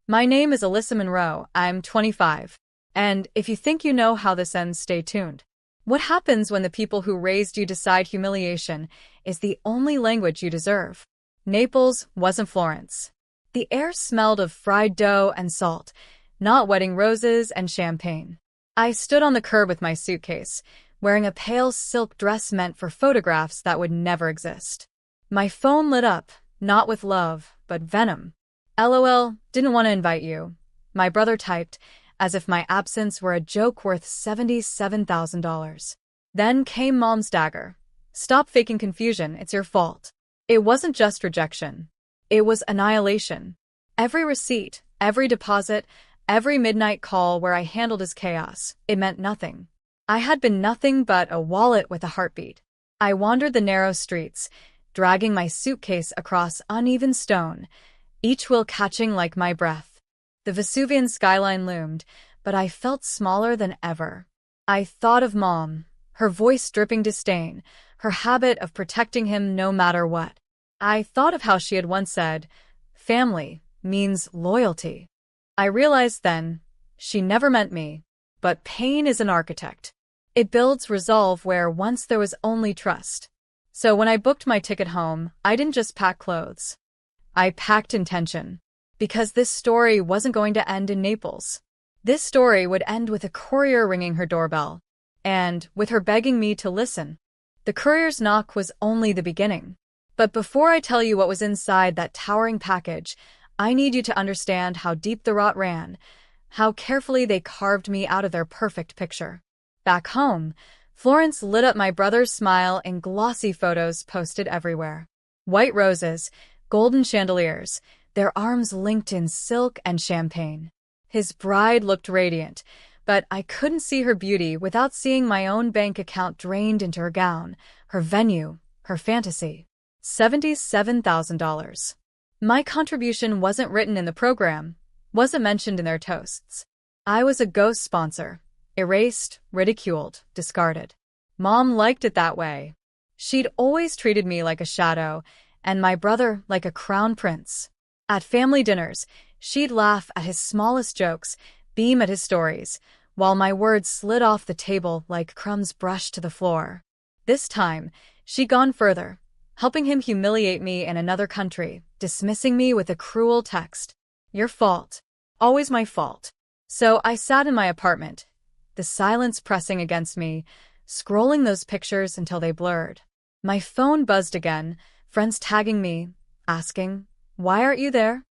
My name is Alyssa Monroe. I'm 25. And if you think you know how this ends, stay tuned. What happens when the people who raised you decide humiliation is the only language you deserve? Naples wasn't Florence. The air smelled of fried dough and salt, not wedding roses and champagne. I stood on the curb with my suitcase, wearing a pale silk dress meant for photographs that would never exist. My phone lit up, not with love, but venom. LOL, didn't want to invite you. My brother typed, as if my absence were a joke worth $77,000. Then came Mom's dagger. Stop faking confusion, it's your fault. It wasn't just rejection. It was annihilation. Every receipt, every deposit, every midnight call where I handled his chaos, it meant nothing. I had been nothing but a wallet with a heartbeat. I wandered the narrow streets, dragging my suitcase across uneven stone, each wheel catching like my breath. The Vesuvian skyline loomed, but I felt smaller than ever. I thought of Mom, her voice dripping disdain, her habit of protecting him no matter what. I thought of how she had once said, "Family means loyalty." I realized then, she never meant me, but pain is an architect. It builds resolve where once there was only trust. So when I booked my ticket home, I didn't just pack clothes. I packed intention. Because this story wasn't going to end in Naples. This story would end with a courier ringing her doorbell, and with her begging me to listen. The courier's knock was only the beginning. But before I tell you what was inside that towering package, I need you to understand how deep the rot ran, how carefully they carved me out of their perfect picture. Back home, Florence lit up my brother's smile in glossy photos posted everywhere. White roses, golden chandeliers, their arms linked in silk and champagne. His bride looked radiant, but I couldn't see her beauty without seeing my own bank account drained into her gown, her venue, her fantasy. $77,000. My contribution wasn't written in the program, wasn't mentioned in their toasts. I was a ghost sponsor, erased, ridiculed, discarded. Mom liked it that way. She'd always treated me like a shadow, and my brother like a crown prince. At family dinners, she'd laugh at his smallest jokes, beam at his stories, while my words slid off the table like crumbs brushed to the floor. This time, she'd gone further, helping him humiliate me in another country, dismissing me with a cruel text. "Your fault. Always my fault." So I sat in my apartment, the silence pressing against me, scrolling those pictures until they blurred. My phone buzzed again, friends tagging me, asking, "Why aren't you there?"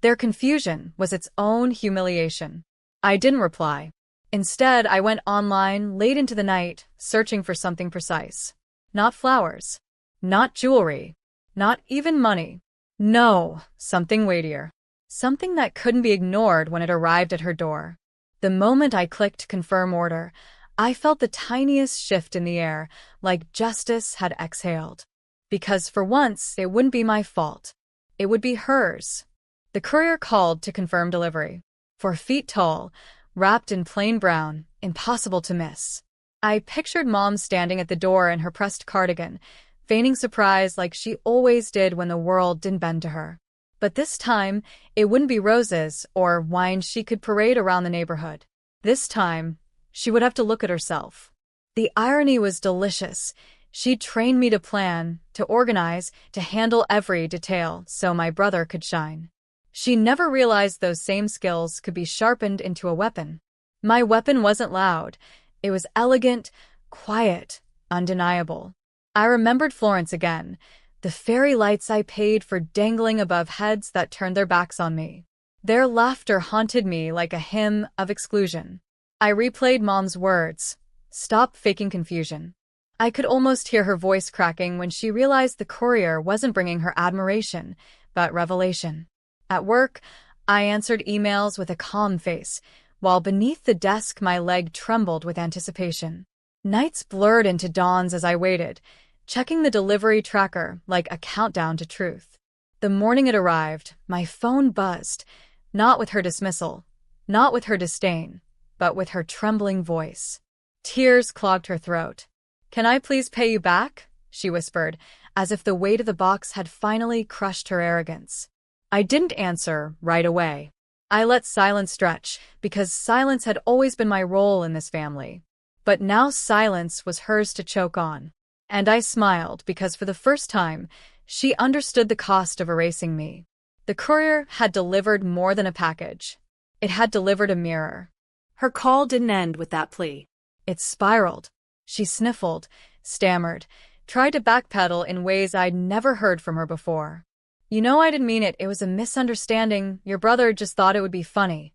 Their confusion was its own humiliation. I didn't reply. Instead, I went online late into the night, searching for something precise. Not flowers. Not jewelry. Not even money. No, something weightier. Something that couldn't be ignored when it arrived at her door. The moment I clicked confirm order, I felt the tiniest shift in the air, like justice had exhaled. Because for once, it wouldn't be my fault. It would be hers. The courier called to confirm delivery. 4 feet tall, wrapped in plain brown, impossible to miss. I pictured Mom standing at the door in her pressed cardigan, feigning surprise like she always did when the world didn't bend to her. But this time, it wouldn't be roses or wine she could parade around the neighborhood. This time, she would have to look at herself. The irony was delicious. She'd trained me to plan, to organize, to handle every detail so my brother could shine. She never realized those same skills could be sharpened into a weapon. My weapon wasn't loud. It was elegant, quiet, undeniable. I remembered Florence again, the fairy lights I paid for dangling above heads that turned their backs on me. Their laughter haunted me like a hymn of exclusion. I replayed Mom's words, "Stop faking confusion." I could almost hear her voice cracking when she realized the courier wasn't bringing her admiration, but revelation. At work, I answered emails with a calm face, while beneath the desk my leg trembled with anticipation. Nights blurred into dawns as I waited, checking the delivery tracker like a countdown to truth. The morning it arrived, my phone buzzed, not with her dismissal, not with her disdain, but with her trembling voice. Tears clogged her throat. "Can I please pay you back?" she whispered, as if the weight of the box had finally crushed her arrogance. I didn't answer right away. I let silence stretch, because silence had always been my role in this family. But now silence was hers to choke on. And I smiled, because for the first time, she understood the cost of erasing me. The courier had delivered more than a package. It had delivered a mirror. Her call didn't end with that plea. It spiraled. She sniffled, stammered, tried to backpedal in ways I'd never heard from her before. You know I didn't mean it. It was a misunderstanding. Your brother just thought it would be funny.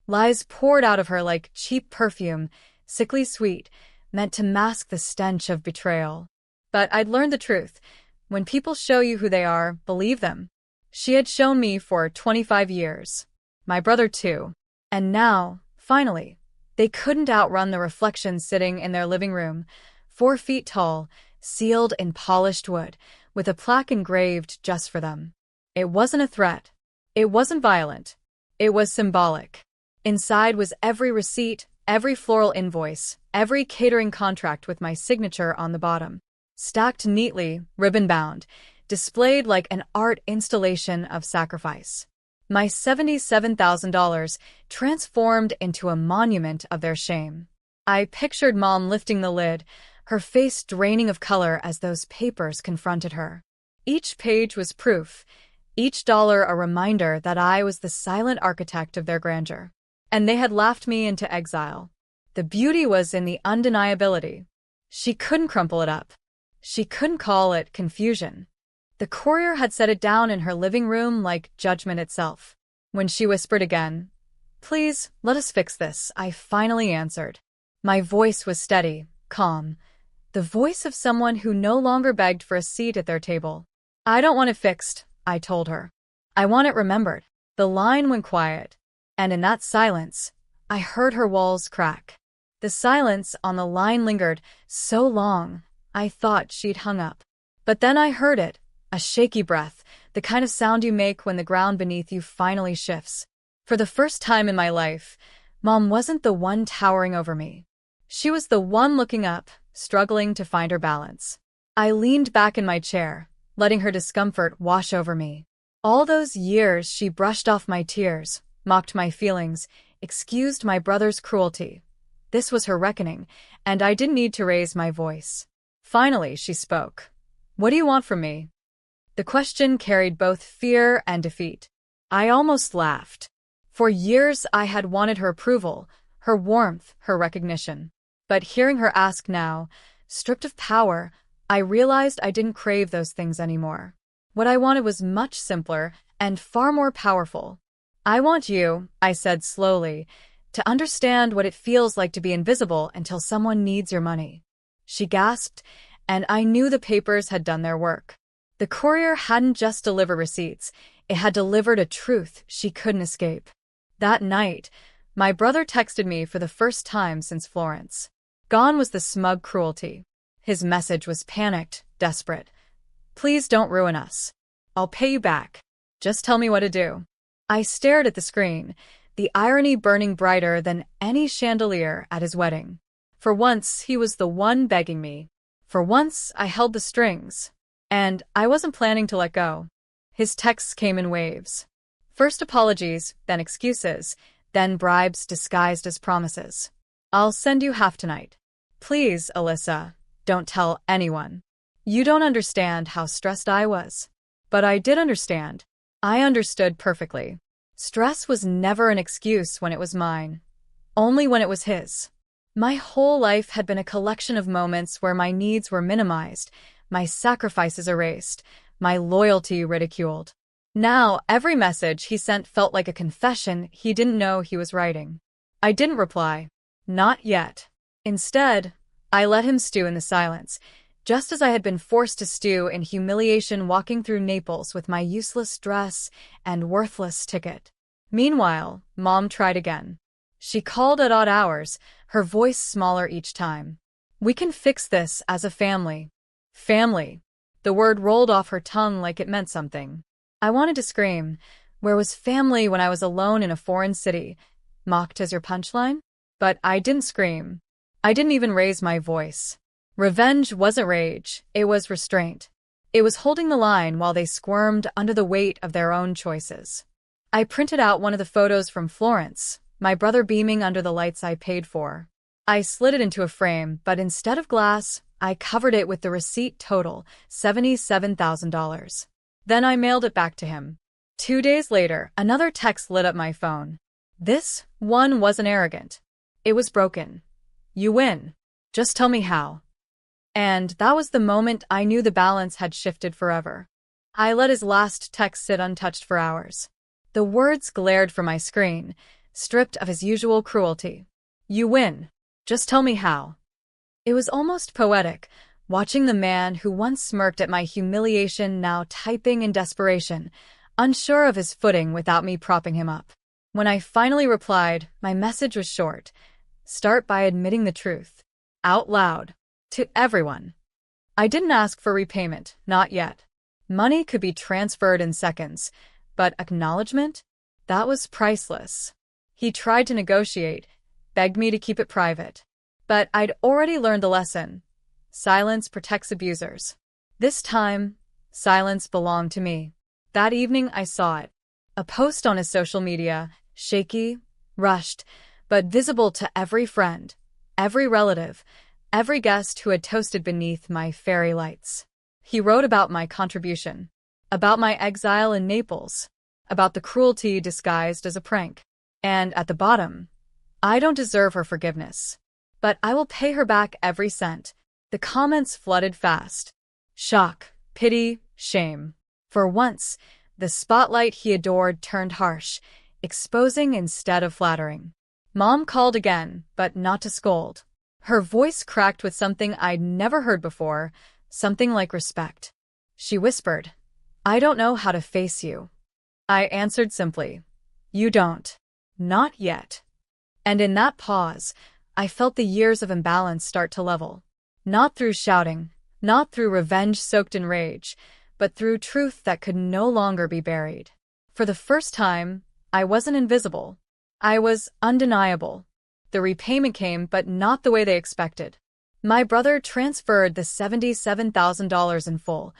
Lies poured out of her like cheap perfume, sickly sweet, meant to mask the stench of betrayal. But I'd learned the truth. When people show you who they are, believe them. She had shown me for 25 years. My brother too. And now, finally, they couldn't outrun the reflection sitting in their living room, 4 feet tall, sealed in polished wood, with a plaque engraved just for them. It wasn't a threat. It wasn't violent. It was symbolic. Inside was every receipt, every floral invoice, every catering contract with my signature on the bottom. Stacked neatly, ribbon-bound, displayed like an art installation of sacrifice. My $77,000 transformed into a monument of their shame. I pictured Mom lifting the lid, her face draining of color as those papers confronted her. Each page was proof, each dollar a reminder that I was the silent architect of their grandeur. And they had laughed me into exile. The beauty was in the undeniability. She couldn't crumple it up. She couldn't call it confusion. The courier had set it down in her living room like judgment itself. When she whispered again, "Please, let us fix this," I finally answered. My voice was steady, calm. The voice of someone who no longer begged for a seat at their table. "I don't want it fixed," I told her. "I want it remembered." The line went quiet, and in that silence, I heard her walls crack. The silence on the line lingered so long, I thought she'd hung up. But then I heard it, a shaky breath, the kind of sound you make when the ground beneath you finally shifts. For the first time in my life, Mom wasn't the one towering over me. She was the one looking up, struggling to find her balance. I leaned back in my chair, letting her discomfort wash over me. All those years she brushed off my tears, mocked my feelings, excused my brother's cruelty. This was her reckoning, and I didn't need to raise my voice. Finally, she spoke. "What do you want from me?" The question carried both fear and defeat. I almost laughed. For years I had wanted her approval, her warmth, her recognition. But hearing her ask now, stripped of power, I realized I didn't crave those things anymore. What I wanted was much simpler and far more powerful. "I want you," I said slowly, "to understand what it feels like to be invisible until someone needs your money." She gasped, and I knew the papers had done their work. The courier hadn't just delivered receipts, it had delivered a truth she couldn't escape. That night, my brother texted me for the first time since Florence. Gone was the smug cruelty. His message was panicked, desperate. "Please don't ruin us. I'll pay you back. Just tell me what to do." I stared at the screen, the irony burning brighter than any chandelier at his wedding. For once, he was the one begging me. For once, I held the strings. And I wasn't planning to let go. His texts came in waves. First apologies, then excuses, then bribes disguised as promises. "I'll send you half tonight. Please, Alyssa, don't tell anyone. You don't understand how stressed I was." But I did understand. I understood perfectly. Stress was never an excuse when it was mine. Only when it was his. My whole life had been a collection of moments where my needs were minimized, my sacrifices erased, my loyalty ridiculed. Now, every message he sent felt like a confession he didn't know he was writing. I didn't reply. Not yet. Instead, I let him stew in the silence, just as I had been forced to stew in humiliation walking through Naples with my useless dress and worthless ticket. Meanwhile, Mom tried again. She called at odd hours, her voice smaller each time. "We can fix this as a family." Family. The word rolled off her tongue like it meant something. I wanted to scream. Where was family when I was alone in a foreign city? Mocked as your punchline? But I didn't scream. I didn't even raise my voice. Revenge wasn't rage, it was restraint. It was holding the line while they squirmed under the weight of their own choices. I printed out one of the photos from Florence, my brother beaming under the lights I paid for. I slid it into a frame, but instead of glass, I covered it with the receipt total, $77,000. Then I mailed it back to him. 2 days later, another text lit up my phone. This one wasn't arrogant. It was broken. You win. Just tell me how. And that was the moment I knew the balance had shifted forever. I let his last text sit untouched for hours. The words glared from my screen, stripped of his usual cruelty. You win. Just tell me how. It was almost poetic, watching the man who once smirked at my humiliation now typing in desperation, unsure of his footing without me propping him up. When I finally replied, my message was short. Start by admitting the truth. Out loud. To everyone. I didn't ask for repayment, not yet. Money could be transferred in seconds, but acknowledgement? That was priceless. He tried to negotiate, begged me to keep it private. But I'd already learned the lesson. Silence protects abusers. This time, silence belonged to me. That evening I saw it. A post on his social media, shaky, rushed, but visible to every friend, every relative, every guest who had toasted beneath my fairy lights. He wrote about my contribution, about my exile in Naples, about the cruelty disguised as a prank. And at the bottom, I don't deserve her forgiveness, but I will pay her back every cent. The comments flooded fast. Shock, pity, shame. For once, the spotlight he adored turned harsh, exposing instead of flattering. Mom called again, but not to scold. Her voice cracked with something I'd never heard before, something like respect. She whispered, I don't know how to face you. I answered simply, you don't. Not yet. And in that pause, I felt the years of imbalance start to level. Not through shouting, not through revenge soaked in rage, but through truth that could no longer be buried. For the first time, I wasn't invisible. I was undeniable. The repayment came, but not the way they expected. My brother transferred the $77,000 in full,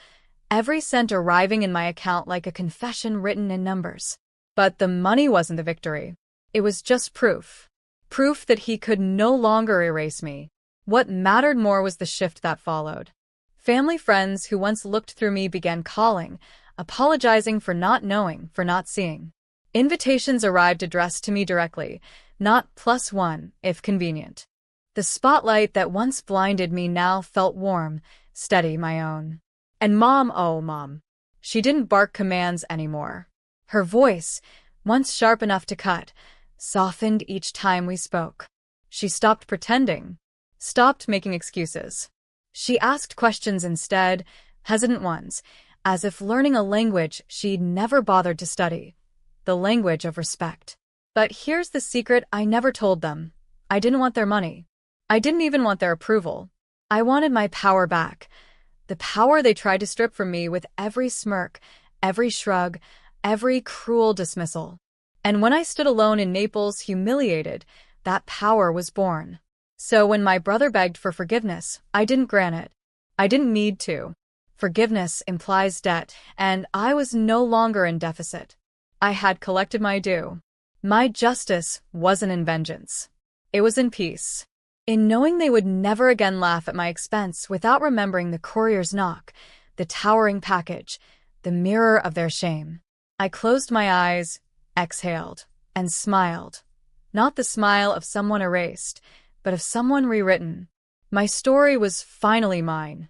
every cent arriving in my account like a confession written in numbers. But the money wasn't the victory. It was just proof. Proof that he could no longer erase me. What mattered more was the shift that followed. Family friends who once looked through me began calling, apologizing for not knowing, for not seeing. Invitations arrived addressed to me directly, not +1, if convenient. The spotlight that once blinded me now felt warm, steady, my own. And Mom, oh Mom. She didn't bark commands anymore. Her voice, once sharp enough to cut, softened each time we spoke. She stopped pretending, stopped making excuses. She asked questions instead, hesitant ones, as if learning a language she'd never bothered to study. The language of respect. But here's the secret I never told them. I didn't want their money. I didn't even want their approval. I wanted my power back. The power they tried to strip from me with every smirk, every shrug, every cruel dismissal. And when I stood alone in Naples, humiliated, that power was born. So when my brother begged for forgiveness, I didn't grant it. I didn't need to. Forgiveness implies debt, and I was no longer in deficit. I had collected my due. My justice wasn't in vengeance. It was in peace. In knowing they would never again laugh at my expense without remembering the courier's knock, the towering package, the mirror of their shame. I closed my eyes, exhaled, and smiled. Not the smile of someone erased, but of someone rewritten. My story was finally mine.